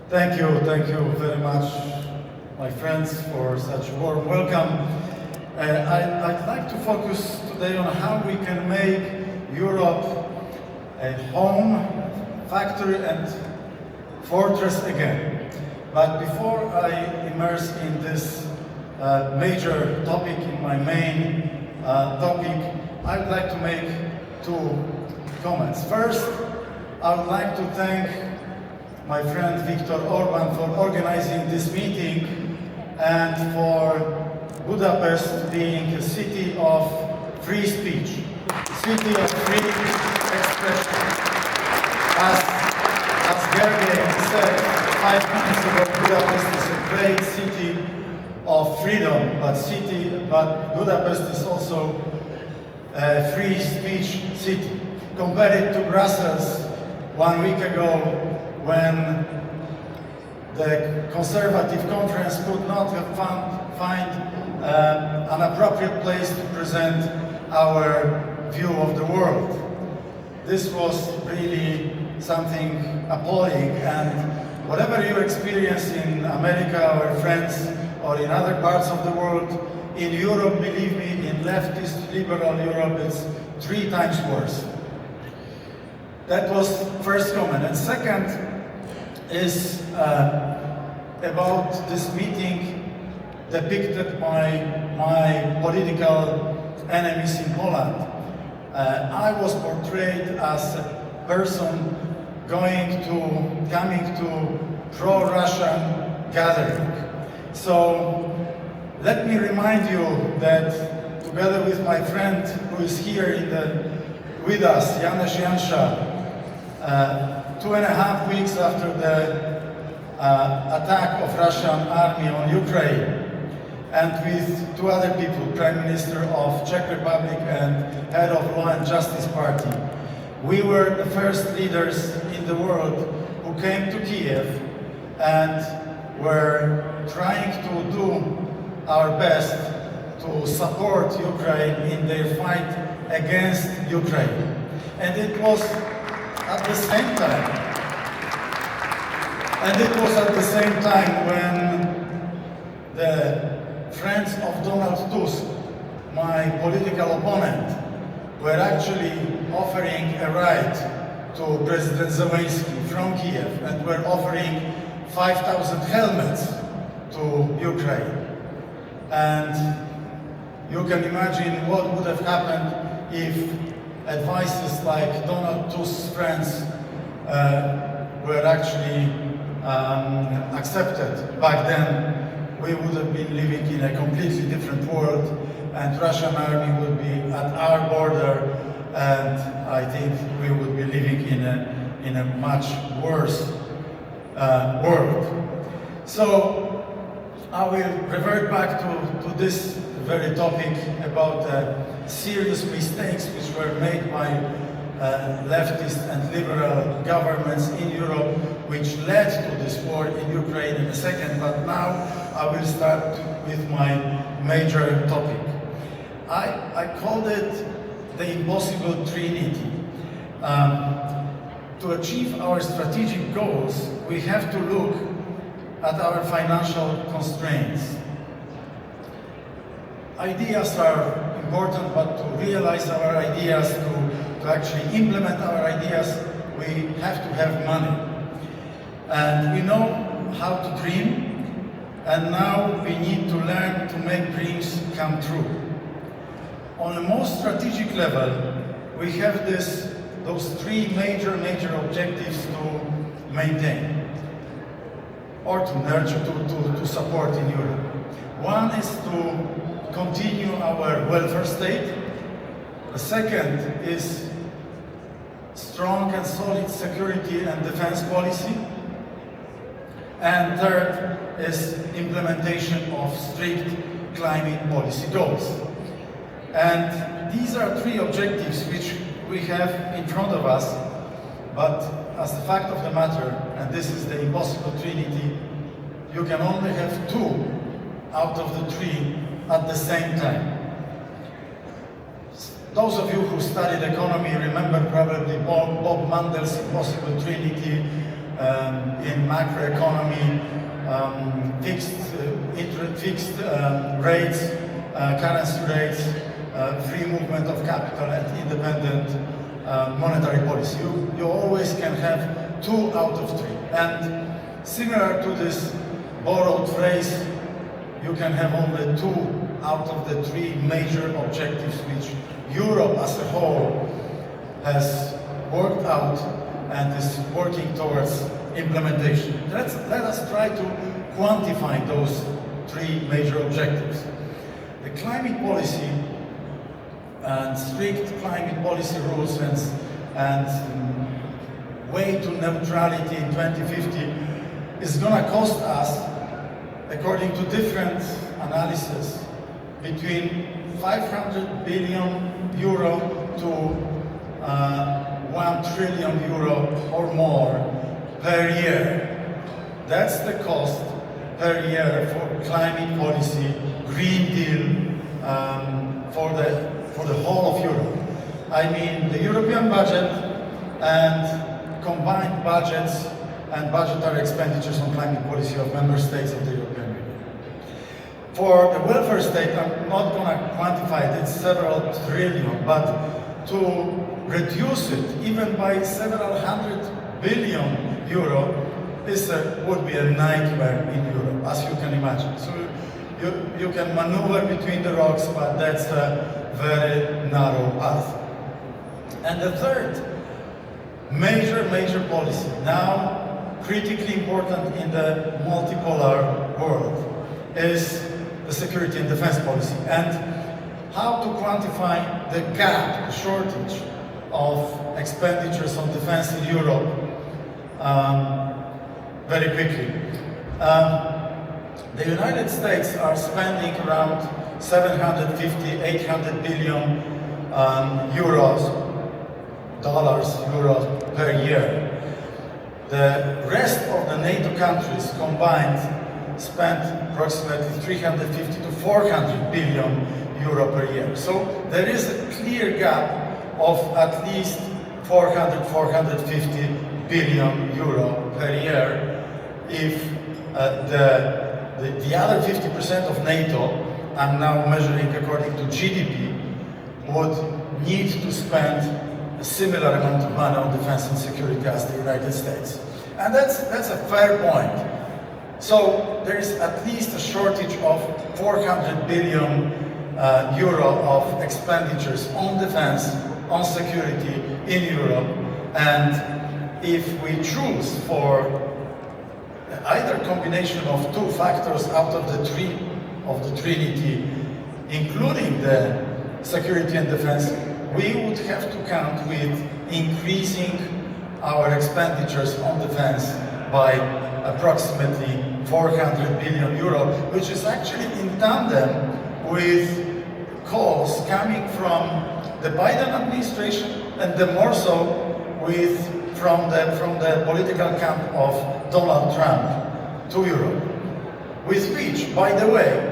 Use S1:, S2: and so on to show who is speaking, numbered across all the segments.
S1: Thank you very much, my friends, for such a warm welcome. I'd like to focus today on how we can make Europe a home, factory and fortress again. But before I immerse in this major topic, in my main topic, I would like to make two comments. First, I would like to thank my friend Viktor Orban for organizing this meeting and for Budapest being a city of free speech, city of free expression. As Gergely said 5 minutes ago, Budapest is a great city of freedom, but Budapest is also a free speech city. Compare it to Brussels 1 week ago, when the Conservative Conference could not have find an appropriate place to present our view of the world. This was really something appalling, and whatever you experience in America or France or in other parts of the world, in Europe, believe me, in leftist liberal Europe, it's 3 times worse. That was first comment. And second is about this meeting depicted by my political enemies in Poland. I was portrayed as a person coming to pro-Russian gathering. So let me remind you that together with my friend who is here with us, Janusz Janša, 2.5 weeks after the attack of Russian army on Ukraine, and with 2 other people, Prime Minister of Czech Republic and head of Law and Justice Party, we were the first leaders in the world who came to Kiev and were trying to do our best to support Ukraine in their fight against Ukraine. And it was at the same time when the friends of Donald Tusk, my political opponent, were actually offering a ride to President Zelensky from Kiev and were offering 5,000 helmets to Ukraine. And you can imagine what would have happened if advices like Donald Tusk's friends were actually accepted. Back then, we would have been living in a completely different world, and Russian army would be at our border, and I think we would be living in a much worse world. So I will revert back to this very topic about serious mistakes which were made by leftist and liberal governments in Europe, which led to this war in Ukraine in a second, but now I will start with my major topic. I called it the impossible trinity. To achieve our strategic goals, we have to look at our financial constraints. Ideas are important, but to realize our ideas, to actually implement our ideas, we have to have money. And we know how to dream, and now we need to learn to make dreams come true. On a more strategic level, we have those 3 major objectives to maintain or to nurture, to support in Europe. One is to continue our welfare state. The second is strong and solid security and defense policy. And third is implementation of strict climate policy goals. And these are 3 objectives which we have in front of us, but as the fact of the matter, and this is the impossible trinity, you can only have 2 out of the 3 at the same time. Those of you who studied economy remember probably Bob Mandel's impossible trinity, in macroeconomy, fixed rates, currency rates, free movement of capital, and independent monetary policy. You always can have 2 out of 3. And similar to this borrowed phrase, you can have only 2 out of the 3 major objectives which Europe as a whole has worked out and is working towards implementation. Let us try to quantify those 3 major objectives. The climate policy and strict climate policy rules and way to neutrality in 2050 is going to cost us, according to different analysis, between 500 billion euro to 1 trillion euro or more per year. That's the cost per year for climate policy, Green Deal, for the whole of Europe. I mean the European budget and combined budgets and budgetary expenditures on climate policy of member states of the European Union. For the welfare state, I'm not going to quantify it, it's several trillion, but to reduce it even by several hundred billion euro would be a nightmare in Europe, as you can imagine. So you can maneuver between the rocks, but that's a very narrow path. And the third major policy, now critically important in the multipolar world, is the security and defense policy, and how to quantify the gap, the shortage of expenditures on defense in Europe very quickly. The United States are spending around 750, 800 billion euros per year. The rest of the NATO countries combined spent approximately 350 to 400 billion euro per year. So there is a clear gap of at least 450 billion euro per year if the other 50% of NATO, I'm now measuring according to GDP, would need to spend a similar amount of money on defense and security as the United States. And that's a fair point. So there is at least a shortage of 400 billion euro of expenditures on defense, on security in Europe. And if we choose for either combination of 2 factors out of the 3 of the Trinity, including the security and defense, we would have to count with increasing our expenditures on defense by approximately 400 billion euro, which is actually in tandem with calls coming from the Biden administration and the more so from the political camp of Donald Trump to Europe. With which, by the way,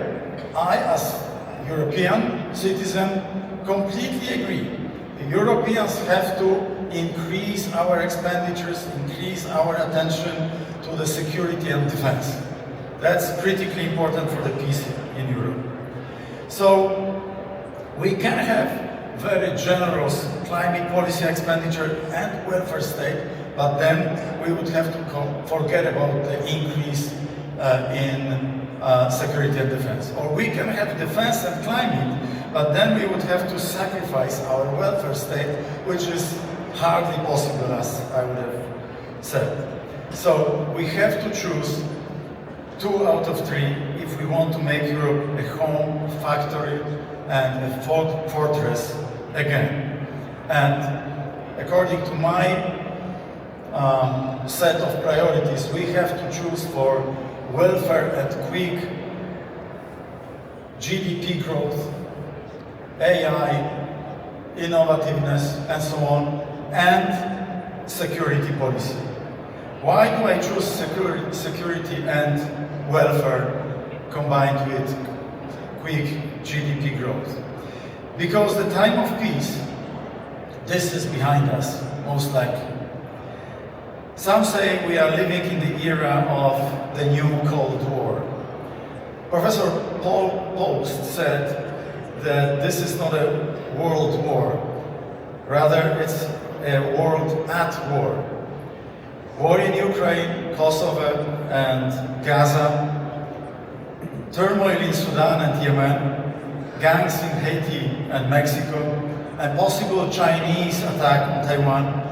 S1: I as European citizen completely agree. The Europeans have to increase our expenditures, increase our attention to the security and defense. That's critically important for the peace in Europe. So we can have very generous climate policy expenditure and welfare state, but then we would have to forget about the increase in security and defense. Or we can have defense and climate, but then we would have to sacrifice our welfare state, which is hardly possible, as I would have said. So we have to choose 2 out of 3 if we want to make Europe a home, factory, and a fortress again. And according to my set of priorities, we have to choose for welfare and quick GDP growth, AI, innovativeness, and so on, and security policy. Why do I choose security and welfare combined with quick GDP growth? Because the time of peace, this is behind us, most likely. Some say we are living in the era of the new Cold War. Professor Paul Post said that this is not a world war, rather it's a world at war. War in Ukraine, Kosovo and Gaza, turmoil in Sudan and Yemen, gangs in Haiti and Mexico, and possible Chinese attack on Taiwan.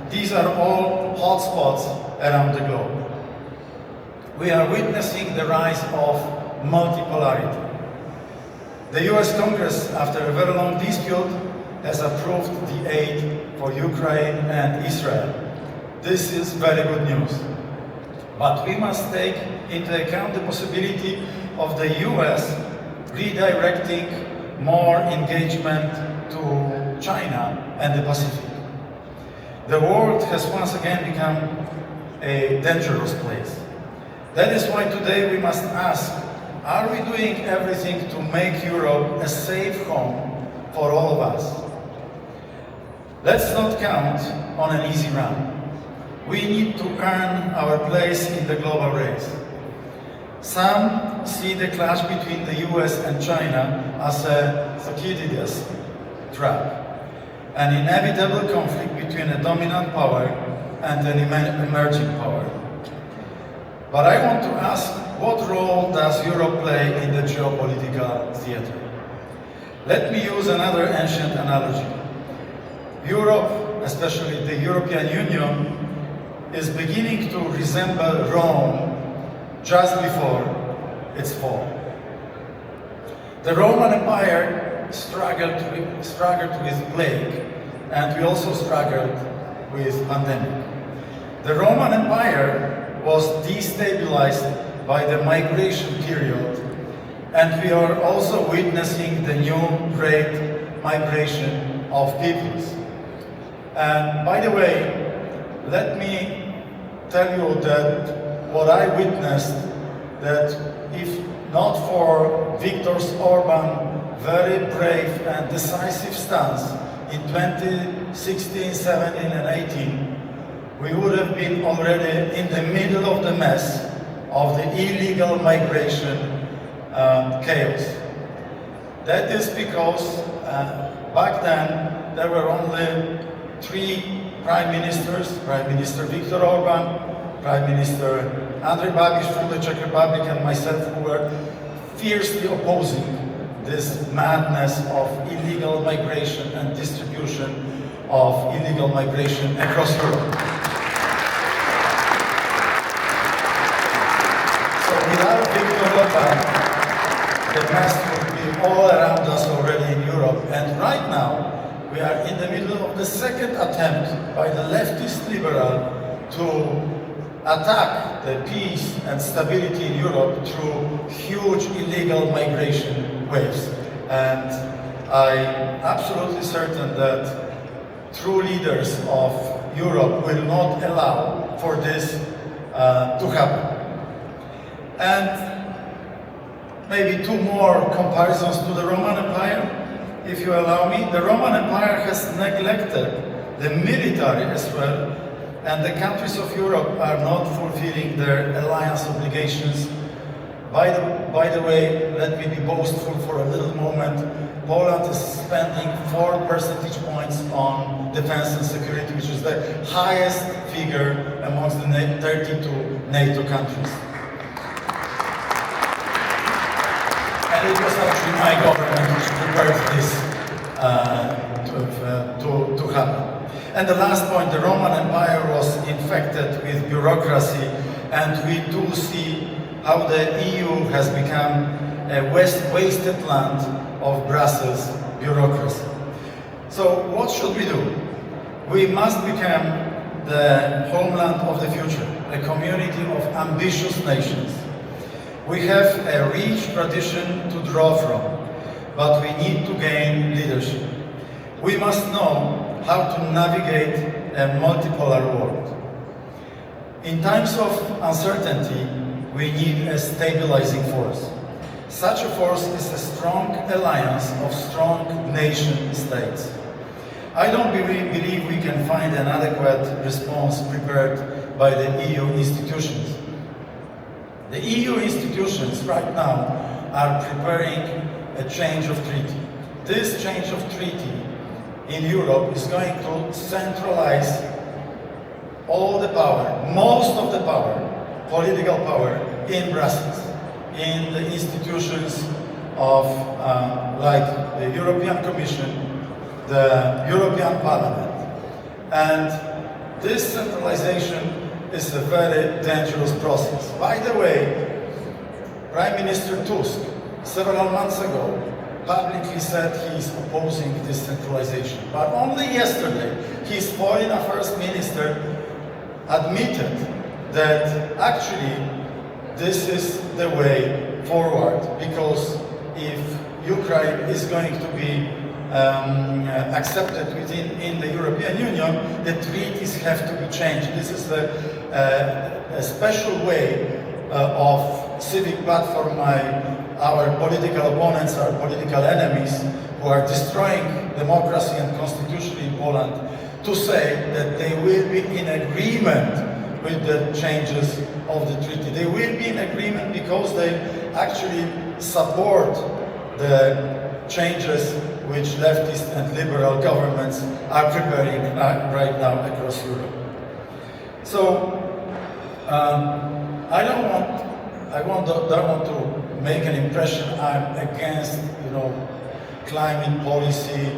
S1: These are all hotspots around the globe. We are witnessing the rise of multipolarity. The US Congress, after a very long dispute, has approved the aid for Ukraine and Israel. This is very good news. But we must take into account the possibility of the US redirecting more engagement to China and the Pacific. The world has once again become a dangerous place. That is why today we must ask, are we doing everything to make Europe a safe home for all of us? Let's not count on an easy run. We need to earn our place in the global race. Some see the clash between the US and China as a Thucydides trap, an inevitable conflict between a dominant power and an emerging power. But I want to ask, what role does Europe play in the geopolitical theater? Let me use another ancient analogy. Europe, especially the European Union, is beginning to resemble Rome just before its fall. The Roman Empire struggled with plague, and we also struggled with pandemic. The Roman Empire was destabilized by the migration period, and we are also witnessing the new great migration of peoples. And by the way, let me tell you that what I witnessed, that if not for Viktor Orban's very brave and decisive stance in 2016, 17 and 18, we would have been already in the middle of the mess of the illegal migration chaos. That is because back then there were only three prime ministers, Prime Minister Viktor Orban, Prime Minister Andrej Babiš from the Czech Republic, and myself, who were fiercely opposing this madness of illegal migration and distribution of illegal migration across Europe. So without Viktor Orban, the mess would be all around us already in Europe. And right now, we are in the middle of the second attempt by the leftist liberal to attack the peace and stability in Europe through huge illegal migration waves. And I'm absolutely certain that true leaders of Europe will not allow for this to happen. And maybe two more comparisons to the Roman Empire, if you allow me. The Roman Empire has neglected the military as well, and the countries of Europe are not fulfilling their alliance obligations. By the way, let me be boastful for a little moment. Poland is spending 4 percentage points on defense and security, which is the highest figure amongst the 32 NATO countries. And it was actually my government which prepared this to happen. And the last point, the Roman Empire was infected with bureaucracy, and we do see how the EU has become a wasted land of Brussels bureaucracy. So what should we do? We must become the homeland of the future, a community of ambitious nations. We have a rich tradition to draw from, but we need to gain leadership. We must know how to navigate a multipolar world. In times of uncertainty, we need a stabilizing force. Such a force is a strong alliance of strong nation states. I don't believe we can find an adequate response prepared by the EU institutions. The EU institutions right now are preparing a change of treaty. This change of treaty in Europe is going to centralize all the power, most of the power, political power, in Brussels, in the institutions of like the European Commission, the European Parliament. And this centralization is a very dangerous process. By the way, Prime Minister Tusk, several months ago, publicly said he is opposing this centralization. But only yesterday, his foreign affairs minister admitted that actually this is the way forward, because if Ukraine is going to be accepted in the European Union, the treaties have to be changed. This is a special way of civic platform by our political opponents, our political enemies, who are destroying democracy and constitution in Poland, to say that they will be in agreement with the changes of the treaty. They will be in agreement because they actually support the changes which leftist and liberal governments are preparing right now across Europe. So I don't want to make an impression I'm against, climate policy,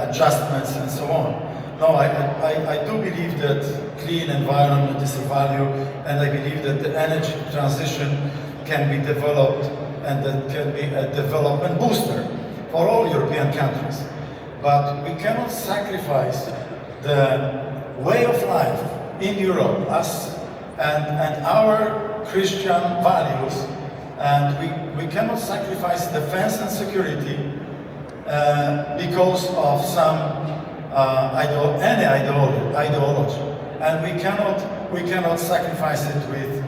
S1: adjustments and so on. No, I do believe that clean environment is a value, and I believe that the energy transition can be developed and that can be a development booster for all European countries. But we cannot sacrifice the way of life in Europe and our Christian values, and we cannot sacrifice defense and security because of any ideology, and we cannot sacrifice it with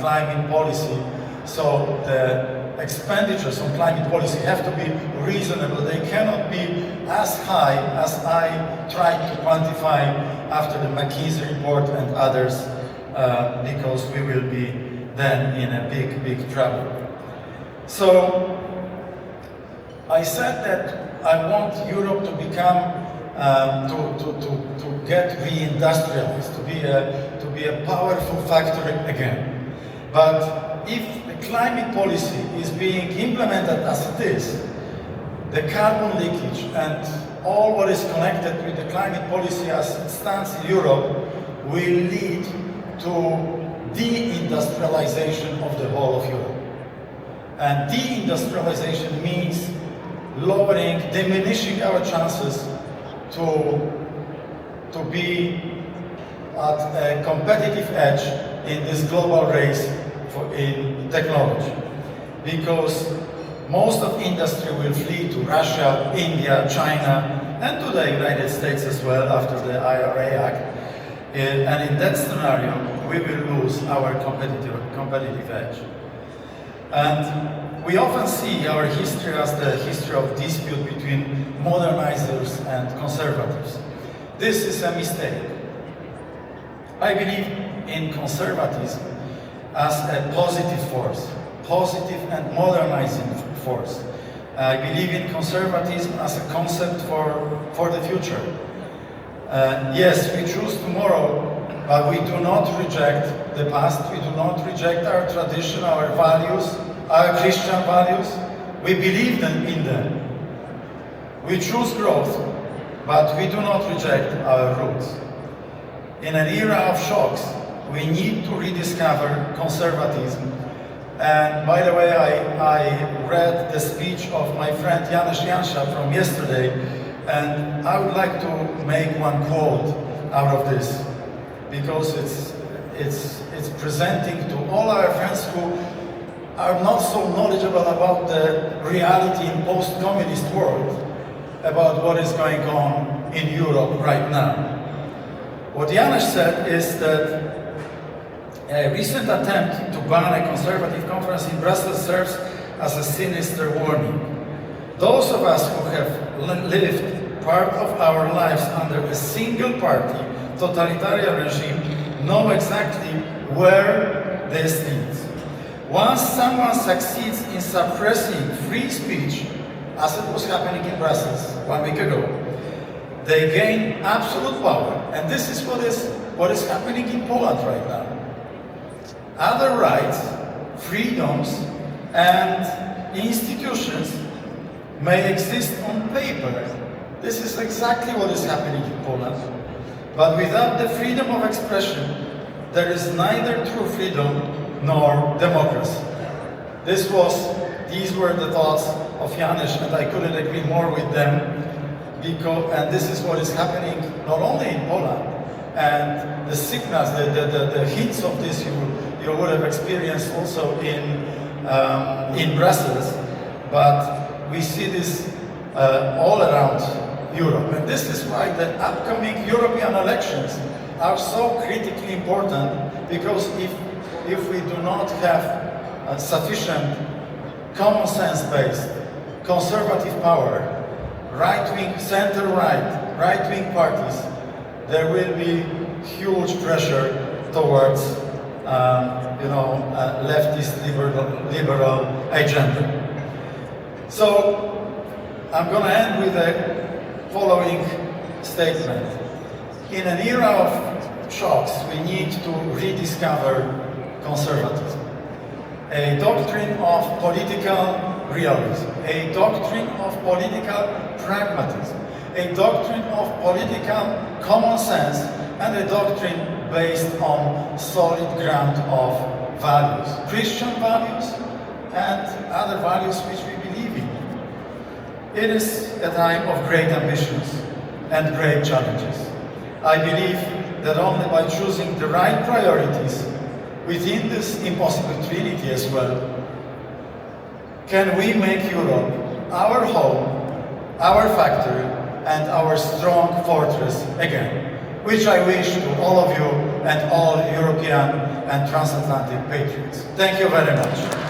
S1: climate policy. So the expenditures on climate policy have to be reasonable. They cannot be as high as I tried to quantify after the McKinsey report and others, because we will be then in a big trouble. So I said that I want Europe to become, to get re-industrialized, to be a powerful factor again. But if the climate policy is being implemented as it is, the carbon leakage and all what is connected with the climate policy as it stands in Europe will lead to deindustrialization of the whole of Europe. And deindustrialization means diminishing our chances to be at a competitive edge in this global race in technology. Because most of industry will flee to Russia, India, China, and to the United States as well after the IRA Act. And in that scenario, we will lose our competitive edge. And we often see our history as the history of dispute between modernizers and conservatives. This is a mistake. I believe in conservatism as a positive force, positive and modernizing force. I believe in conservatism as a concept for the future. Yes, we choose tomorrow, but we do not reject the past, we do not reject our tradition, our values, our Christian values. We believe in them. We choose growth, but we do not reject our roots. In an era of shocks, we need to rediscover conservatism. And by the way, I read the speech of my friend Janusz Jansza from yesterday, and I would like to make one quote out of this, because it's presenting to all our friends who are not so knowledgeable about the reality in post-communist world, about what is going on in Europe right now. What Janusz said is that a recent attempt to ban a conservative conference in Brussels serves as a sinister warning. Those of us who have lived part of our lives under a single party totalitarian regime know exactly where this leads. Once someone succeeds in suppressing free speech, as it was happening in Brussels 1 week ago, they gain absolute power. And this is what is happening in Poland right now. Other rights, freedoms, and institutions may exist on paper. This is exactly what is happening in Poland. But without the freedom of expression, there is neither true freedom nor democracy. These were the thoughts of Janusz, and I couldn't agree more with them. And this is what is happening not only in Poland, and the signals, the hints of this you would have experienced also in Brussels, but we see this all around Europe. And this is why the upcoming European elections are so critically important, because if we do not have sufficient common sense-based conservative power, right-wing, center-right, right-wing parties, there will be huge pressure towards leftist liberal agenda. So I'm going to end with the following statement. In an era of shocks, we need to rediscover conservatism, a doctrine of political realism, a doctrine of political pragmatism, a doctrine of political common sense, and a doctrine based on solid ground of values, Christian values and other values which we believe in. It is a time of great ambitions and great challenges. I believe that only by choosing the right priorities within this impossible trinity as well, can we make Europe our home, our factory, and our strong fortress again, which I wish to all of you and all European and transatlantic patriots. Thank you very much.